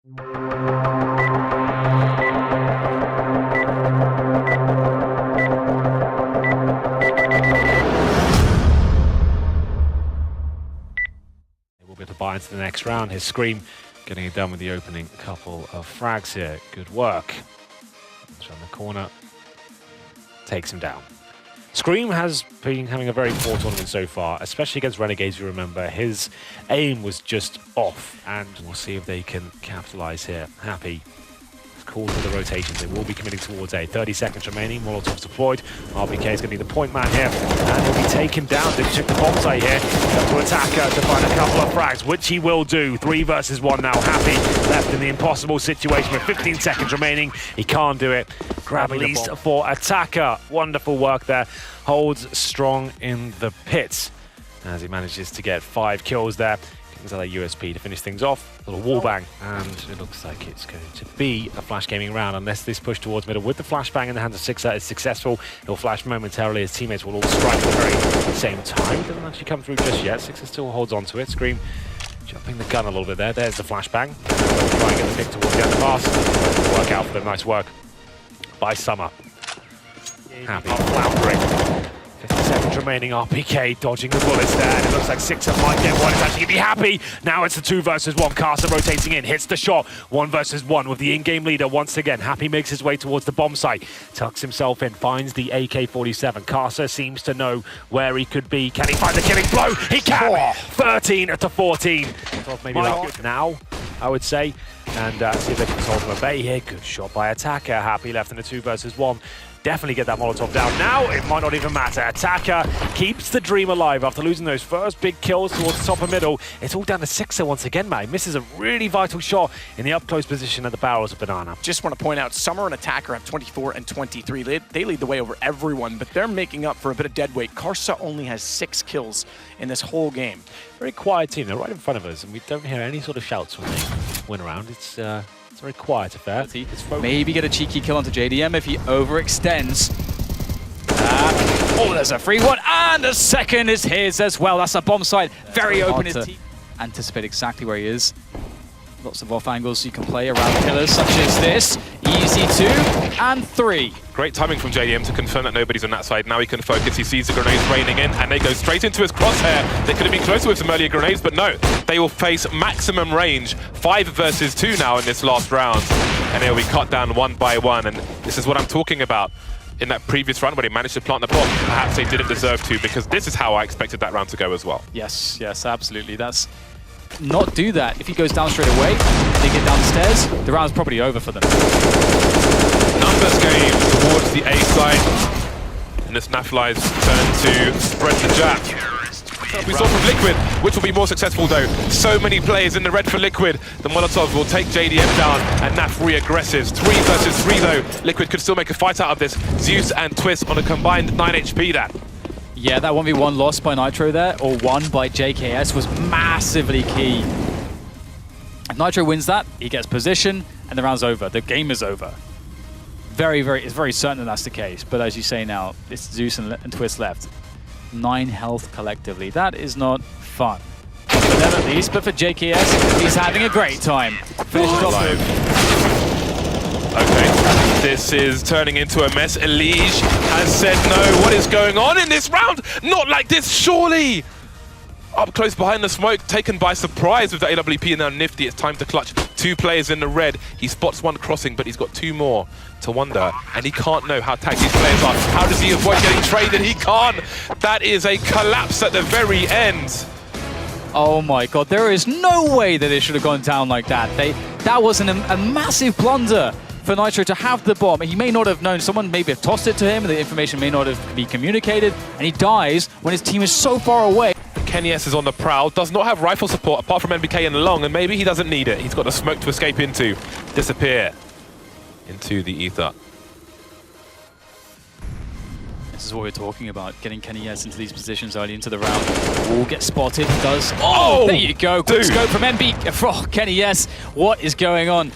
We'll be able to buy into the next round. His Scream getting it done with the opening couple of frags here. Good work. Around the corner. Takes him down. Scream has been having a very poor tournament so far, especially against Renegades, you remember. His aim was just off, and we'll see if they can capitalize here. Happy calls for the rotations. They will be committing towards A. 30 seconds remaining. Molotov's deployed. RBK is going to be the point man here, and he'll be taken down. They check the bomb site here. Up to Attacker to find a couple of frags, which he will do. 3 versus 1 now. Happy left in the impossible situation with 15 seconds remaining. He can't do it. Grab at least for Attacker. Wonderful work there. Holds strong in the pits as he manages to get 5 kills there. Kings LA USP to finish things off. A little wallbang, and it looks like it's going to be a Flash Gaming round unless this push towards middle with the flashbang in the hands of Sixer is successful. He'll flash momentarily. His teammates will all strike at the very same time. Doesn't actually come through just yet. Sixer still holds on to it. Scream jumping the gun a little bit there. There's the flashbang. They'll try and get the pick towards the underpass. Work out for them. Nice work by Summer. Happy floundering. 50 seconds remaining. RPK dodging the bullets there, and it looks like Sixer might get one. It's actually going to be Happy. Now it's a 2 versus 1. Carcer rotating in, hits the shot. 1 versus 1 with the in-game leader once again. Happy makes his way towards the bomb site, tucks himself in, finds the AK-47. Carcer seems to know where he could be. Can he find the killing blow? He can! 13 to 14. Maybe like now, I would say. And see if they can hold him at bay here. Good shot by Attacker. Happy left in a 2 versus 1. Definitely get that Molotov down. Now it might not even matter. Attacker keeps the dream alive after losing those first big kills towards the top and middle. It's all down to Sixer once again, man. He misses a really vital shot in the up-close position at the barrels of Banana. Just want to point out, Summer and Attacker have 24 and 23. They lead the way over everyone, but they're making up for a bit of dead weight. Carcer only has 6 kills in this whole game. Very quiet team. They're right in front of us, and we don't hear any sort of shouts when they win around. It's a very quiet affair. Maybe get a cheeky kill onto JDM if he overextends. Oh, there's a free one, and a second is his as well. That's a bomb site. Very open. Anticipate exactly where he is. Lots of off angles you can play around pillars such as this. Easy 2 and 3. Great timing from JDM to confirm that nobody's on that side. Now he can focus. He sees the grenades raining in, and they go straight into his crosshair. They could have been closer with some earlier grenades, but no. They will face maximum range. 5 versus 2 now in this last round. And they'll be cut down 1 by 1. And this is what I'm talking about. In that previous round where they managed to plant the bomb, perhaps they didn't deserve to, because this is how I expected that round to go as well. Yes, absolutely. That's not do that. If he goes down straight away, they get downstairs, the round's probably over for them. Numbers game towards the A side, and this Naflies turn to spread the jab. We saw from Liquid, which will be more successful though. So many players in the red for Liquid. The Molotov will take JDM down, and Naf re-aggressives. 3 versus 3 though. Liquid could still make a fight out of this. Zeus and Twist on a combined 9 HP there. Yeah, that 1v1 loss by Nitro there, or won by JKS, was massively key. If Nitro wins that, he gets position, and the round's over. The game is over. It's very certain that that's the case, but as you say now, it's Zeus and Twist left. 9 health collectively. That is not fun. For them at least, but for JKS, he's having a great time. Finishes off move. Okay, this is turning into a mess. Elige has said no. What is going on in this round? Not like this, surely! Up close behind the smoke, taken by surprise with the AWP, and now Nifty. It's time to clutch. 2 players in the red. He spots 1 crossing, but he's got 2 more to wonder, and he can't know how tagged these players are. How does he avoid getting traded? He can't. That is a collapse at the very end. Oh my god, there is no way that it should have gone down like that. That was a massive blunder for Nitro to have the bomb. He may not have known. Someone maybe have tossed it to him, and the information may not have been communicated, and he dies when his team is so far away. Kenny S is on the prowl, does not have rifle support apart from NBK and Long, and maybe he doesn't need it. He's got the smoke to escape into, disappear into the ether. This is what we're talking about, getting Kenny S into these positions early into the round. Will get spotted, he does. Oh, there you go, quick scope from NB. Oh, Kenny S, what is going on?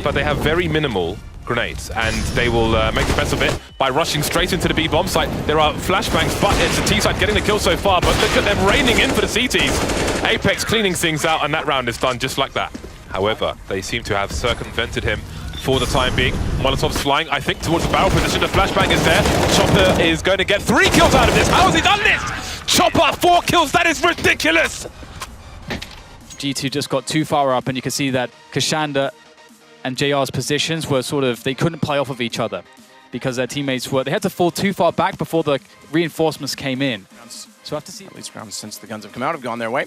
But they have very minimal grenades, and they will make the best of it by rushing straight into the B bomb site. There are flashbangs, but it's the T side getting the kill so far, but look at them raining in for the CTs. Apex cleaning things out, and that round is done just like that. However, they seem to have circumvented him for the time being. Molotov's flying, I think, towards the barrel position. The flashbang is there. Chopper is going to get 3 kills out of this. How has he done this? Chopper, 4 kills. That is ridiculous. G2 just got too far up, and you can see that Kashanda and JR's positions were sort of, they couldn't play off of each other because their teammates were, they had to fall too far back before the reinforcements came in. So we'll have to see. At least rounds since the guns have come out have gone their way.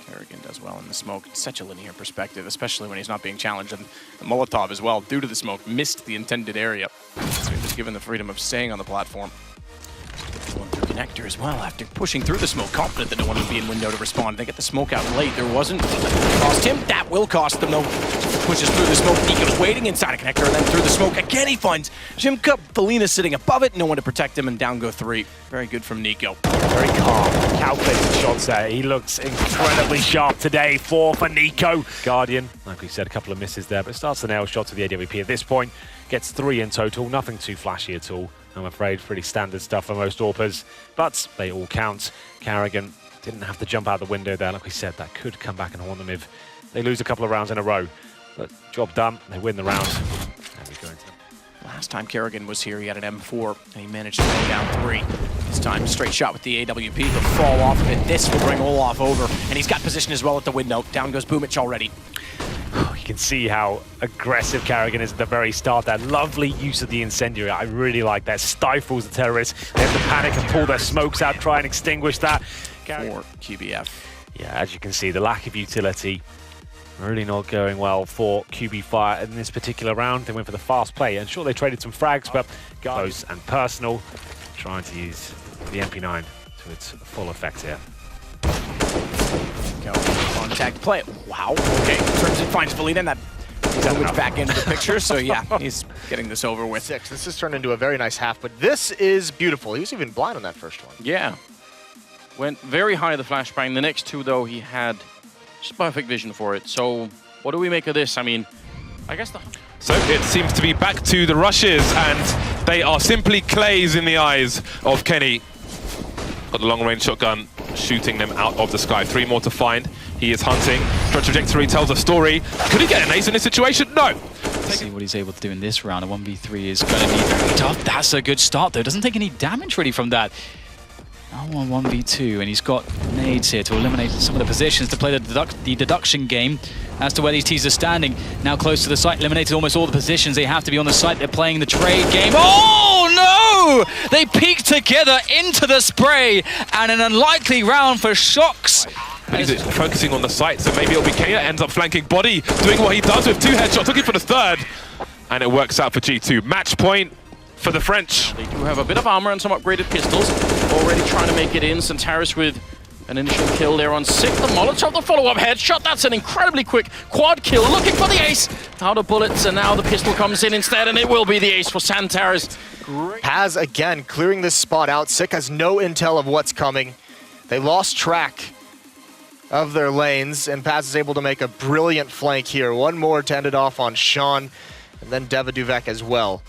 Kerrigan does well in the smoke. It's such a linear perspective, especially when he's not being challenged. And the Molotov as well, due to the smoke, missed the intended area. So he was given the freedom of staying on the platform. Going through connector as well after pushing through the smoke, confident that no one would be in window to respond. They get the smoke out late. There wasn't. Cost him. That will cost them though. Pushes through the smoke. Nico's waiting inside a connector and then through the smoke. Again, he finds Jimka. Felina sitting above it. No one to protect him, and down go 3. Very good from Nico. Very calm, calculated shots there. He looks incredibly sharp today. 4 for Nico. Guardian, like we said, a couple of misses there, but starts the nail shots with the AWP at this point. Gets 3 in total. Nothing too flashy at all. I'm afraid pretty standard stuff for most AWPers, but they all count. Kerrigan didn't have to jump out the window there. Like we said, that could come back and haunt them if they lose a couple of rounds in a row. But job done, they win the round. And we go into Last time Kerrigan was here, he had an M4, and he managed to go down 3. This time, straight shot with the AWP, he'll fall off of it. This will bring Olaf over, and he's got position as well at the window. Down goes Boomich already. You can see how aggressive Kerrigan is at the very start. That lovely use of the incendiary. I really like that. Stifles the terrorists. They have to panic and pull their smokes out, try and extinguish that. For QBF. Yeah, as you can see, the lack of utility really not going well for Qualifier in this particular round. They went for the fast play, and sure, they traded some frags, but close and personal, trying to use the MP9 to its full effect here. Contact play. Wow. Okay. Turns and finds Felina, and that moves back into the picture. So yeah, he's getting this over with. 6. This has turned into a very nice half, but this is beautiful. He was even blind on that first one. Yeah. Went very high the flashbang. The next 2, though, he had just perfect vision for it. So what do we make of this? I mean, I guess the... So it seems to be back to the rushes, and they are simply clays in the eyes of Kenny. Got the long-range shotgun, shooting them out of the sky. 3 more to find. He is hunting. Trajectory tells a story. Could he get an ace in this situation? No. Let's see what he's able to do in this round. A 1v3 is going to be very tough. That's a good start, though. Doesn't take any damage really from that. Now 1v2, and he's got nades here to eliminate some of the positions to play the deduction game as to where these teams are standing. Now close to the site, eliminated almost all the positions. They have to be on the site. They're playing the trade game. Oh, no! They peek together into the spray, and an unlikely round for Shocks. He's focusing on the site, so maybe it'll be Kea. Ends up flanking Body, doing what he does with 2 headshots, looking for the 3rd. And it works out for G2. Match point for the French. They do have a bit of armor and some upgraded pistols. Already trying to make it in. Santaris with an initial kill there on 6. The Molotov, the follow-up headshot. That's an incredibly quick quad kill. Looking for the ace. Out of bullets, and now the pistol comes in instead, and it will be the ace for Santaris. Paz again clearing this spot out. Sick has no intel of what's coming. They lost track of their lanes, and Paz is able to make a brilliant flank here. 1 more to end it off on Sean, and then Devaduvek as well.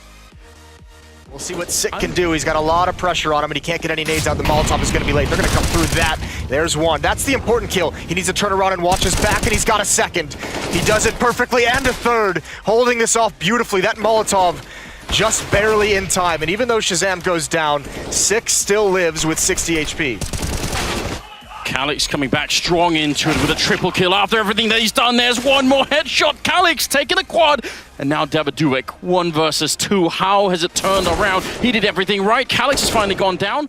We'll see what Sick can do. He's got a lot of pressure on him, and he can't get any nades out. The Molotov is going to be late. They're going to come through that. There's 1. That's the important kill. He needs to turn around and watch his back, and he's got a 2nd. He does it perfectly, and a 3rd. Holding this off beautifully. That Molotov just barely in time, and even though Shazam goes down, Sick still lives with 60 HP. Calix coming back strong into it with a triple kill after everything that he's done. There's 1 more headshot. Calix taking a quad. And now Devaduvek, 1 versus 2. How has it turned around? He did everything right. Calix has finally gone down.